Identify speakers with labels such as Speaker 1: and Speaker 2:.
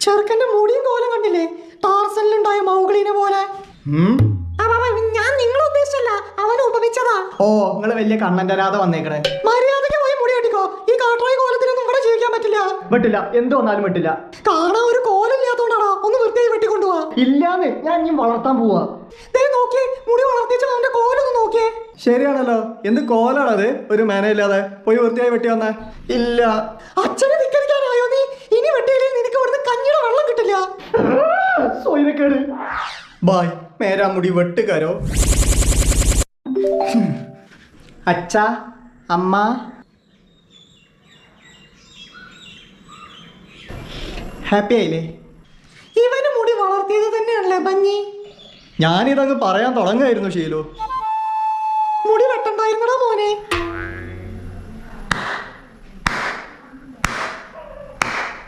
Speaker 1: ചെറുക്കന്റെ മുടിയും കോലം കണ്ടില്ലേ? ടാർസനിലുണ്ടായ മൗഗ്ലീനെ പോലെ. ഞാൻ നിങ്ങളെ ഉദ്ദേശിച്ചല്ല, അവനെ ഉപമിച്ചതാ.
Speaker 2: ഓ, നിങ്ങള് വലിയ കണ്ണന്റരാതെ വന്നേക്കണേ.
Speaker 1: മര്യാദയ്ക്ക് പോയി മുടി കെട്ടിക്കോ. ഈ കാട്ടായി കോലത്തിനൊന്നും ഇവിടെ ജീവിക്കാൻ പറ്റില്ല.
Speaker 2: വെട്ടില്ല, എന്ത് വന്നാലും വെട്ടില്ല.
Speaker 1: കാണാൻ ഒരു കോലമില്ലാത്തോണ്ടാണോ? ഒന്ന് വൃത്തിയായി വെട്ടിക്കൊണ്ടുപോവാ.
Speaker 2: ഇല്ലാന്ന്, ഞാൻ ഇനി വളർത്താൻ പോവാ.
Speaker 1: നോക്കിയേ, മുടി വളർത്തിച്ച അവന്റെ കോലൊന്ന് നോക്കിയേ.
Speaker 2: ശരിയാണല്ലോ, എന്ത് കോലാണത്? ഒരു മേനയില്ലാതെ പോയി വൃത്തിയായി വെട്ടി വന്നേ. ഇല്ല.
Speaker 1: അച്ഛനെ ധിക്കരിക്കാനായോ നീ? ഇനി വെട്ടിയില്ലേ നിനക്ക് ഇവിടുന്ന് കഞ്ഞിയുടെ വെള്ളം കിട്ടില്ല.
Speaker 2: സോയിരക്കേട്. ബായ്, മേരാ മുടി വെട്ടുകാരോ. അച്ഛ, അമ്മ. ഹാപ്പി ആയില്ലേ?
Speaker 1: ഇവന് മുടി വളർത്തിയത് തന്നെയാണല്ലേ ഭംഗി.
Speaker 2: ഞാനിതങ്ങ് പറയാൻ തുടങ്ങായിരുന്നു ഷീലു.